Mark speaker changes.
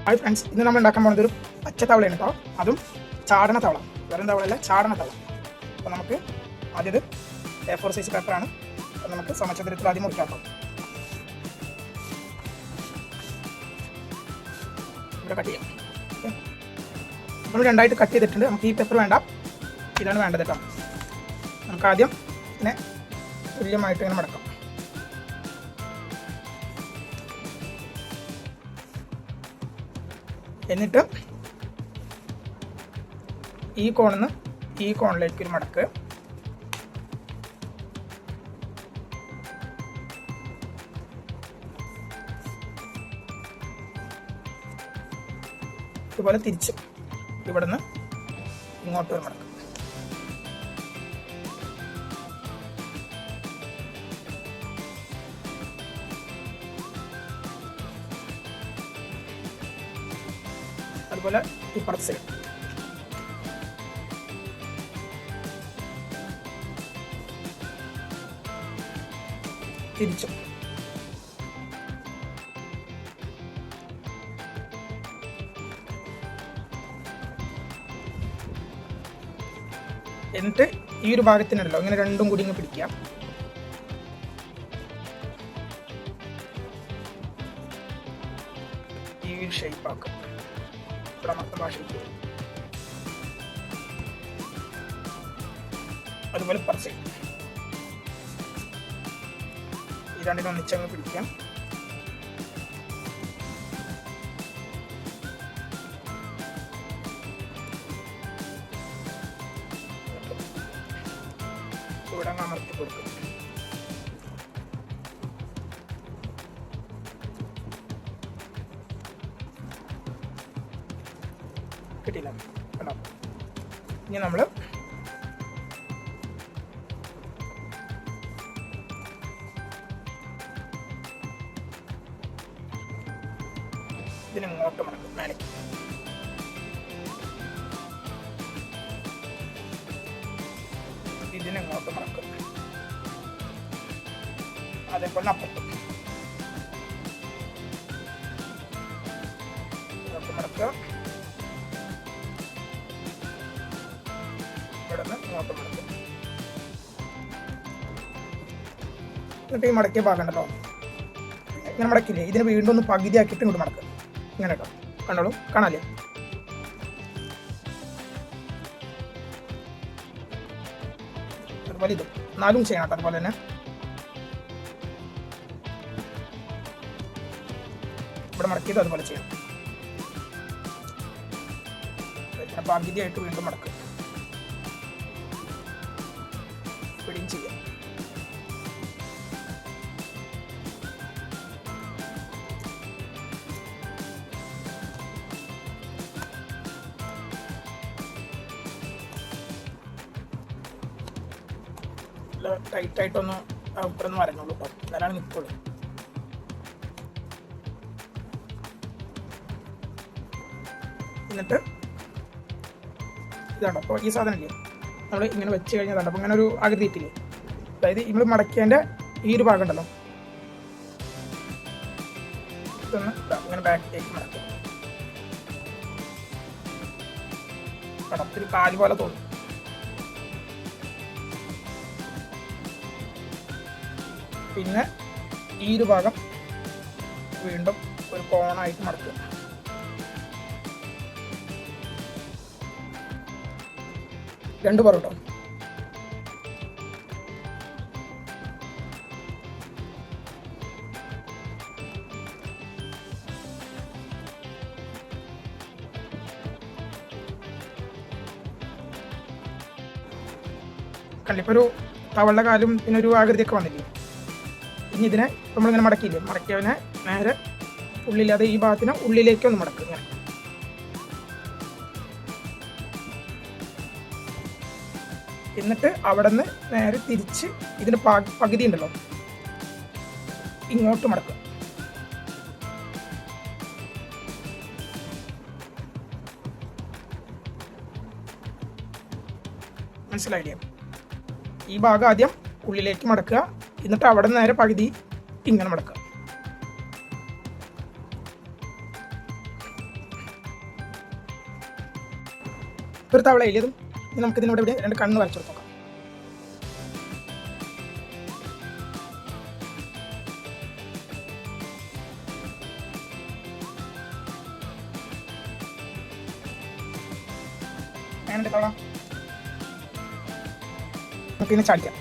Speaker 1: Hi friends, ഇന്ന് നമ്മൾ ഉണ്ടാക്കാൻ പോകുന്നത് ഒരു പച്ച തവളയാണ് കേട്ടോ. അതും ചാടണ തവള, വെറും തവളയല്ല, ചാടണ തവള. അപ്പോൾ നമുക്ക് ആദ്യത് A4 സൈസ് പേപ്പറാണ്. അപ്പോൾ നമുക്ക് സമചതുരത്തിൽ ആദ്യം മുറിക്കാം കേട്ടോ. ഇവിടെ കട്ട് ചെയ്യാം. ഓക്കെ, നമ്മൾ രണ്ടായിട്ട് കട്ട് ചെയ്തിട്ടുണ്ട്. നമുക്ക് ഈ പേപ്പർ വേണ്ട, ഇതാണ് വേണ്ടത് കേട്ടോ. നമുക്ക് ആദ്യം ഇതിനെ തുല്യമായിട്ട് ഇങ്ങനെ മടക്കാം. എന്നിട്ട് ഈ കോണിൽ നിന്ന് ഈ കോണിലേക്ക് ഒരു മടക്ക്, ഇതുപോലെ തിരിച്ച് ഇവിടെ നിന്ന് ഇങ്ങോട്ട് ഒരു മടക്ക്. അതുപോലെ ഇപ്പുറത്ത് സൈഡ് തിരിച്ചു. എന്നിട്ട് ഈ ഒരു ഭാഗത്തിനുണ്ടല്ലോ ഇങ്ങനെ രണ്ടും കൂടി ഇങ്ങ് പിടിക്കാം. ഈ ഒരു ഷേപ്പാക്കും. ഇവിടെ മൊത്തം ഭാഷയ്ക്ക് അതുപോലെ പർസൈ ഈ രണ്ടിനും ഒന്നിച്ചങ്ങ് പിടിക്കാം. ഇവിടെ അങ്ങ് അമർത്തി കൊടുക്കും. കിട്ടിയില്ല കേട്ടോ. ഇനി നമ്മൾ ഇതിനിങ്ങോട്ട് മടക്കും, മേലേക്ക്. ഇതിനിങ്ങോട്ട് മടക്കും. അതേപോലെ അപ്പുറത്തും മടക്കുക. എന്നിട്ട് ഈ മടക്കിയ ഭാഗം ഉണ്ടല്ലോ ഇങ്ങനെ മടക്കില്ലേ, ഇതിന് വീണ്ടും ഒന്ന് പകുതിയാക്കിയിട്ട് ഇങ്ങോട്ട് മടക്കുക. ഇങ്ങനെ കേട്ടോ, കണ്ടോളൂ, കാണാല്ലേ? അതുപോലെ ഇതും നാലും ചെയ്യണം കേട്ടോ. അതുപോലെ തന്നെ ഇവിടെ മടക്കിയത് അതുപോലെ ചെയ്യണം. പകുതിയായിട്ട് വീണ്ടും മടക്കുക, പിടിയും ചെയ്യാം. ടൈറ്റായിട്ടൊന്ന് അപ്പുറന്ന് വരഞ്ഞോളൂ കേട്ടോ, എന്നാലാണ് നിൽക്കുള്ളൂ. എന്നിട്ട് ഇതാണ്ടോ, അപ്പോൾ ഈ സാധനം ഇല്ലേ നമ്മൾ ഇങ്ങനെ വെച്ച് കഴിഞ്ഞാൽ അപ്പോൾ ഇങ്ങനെ ഒരു ആകൃതി ഇട്ടില്ലേ, അതായത് നമ്മൾ മടക്കിയതിൻ്റെ ഈ ഒരു ഭാഗം ഉണ്ടല്ലോ ഇതൊന്ന് ഇങ്ങനെ ബാക്കിലേക്ക് മടക്കും. കടത്തൊരു കാല് പോലെ തോന്നും. പിന്നെ ഈ ഒരു ഭാഗം വീണ്ടും ഒരു കോണായിട്ട് മടക്കുക. രണ്ട് പൊറോട്ടോ. കല്ലിപ്പോൾ ഒരു തവളുടെ കാലും പിന്നെ ഒരു ആകൃതിയൊക്കെ വന്നില്ലേ. ഇനി ഇതിനെ നമ്മളിങ്ങനെ മടക്കിയില്ലേ, മടക്കിയവനെ നേരെ ഉള്ളില്ലാതെ ഈ ഭാഗത്തിന് ഉള്ളിലേക്ക് ഒന്ന് മടക്കുക. ഇങ്ങനെ എന്നിട്ട് അവിടെ നിന്ന് നേരെ തിരിച്ച് ഇതിന് പകുതി ഉണ്ടല്ലോ ഇങ്ങോട്ട് മടക്കുക. മനസ്സിലായില്ലേ? ഈ ഭാഗം ആദ്യം ഉള്ളിലേക്ക് മടക്കുക, എന്നിട്ട് അവിടെ നിന്ന് നേരെ പകുതി ഇങ്ങനെ മടക്കുക. ഒരു തവള ഇല്ലതും ഇനി നമുക്ക് ഇതിനോട് ഇവിടെ 2 കണ്ണ് വരച്ചു കൊടുക്കാം. അങ്ങനെ തവള നമുക്ക് ഇനി ചാടിക്കാം.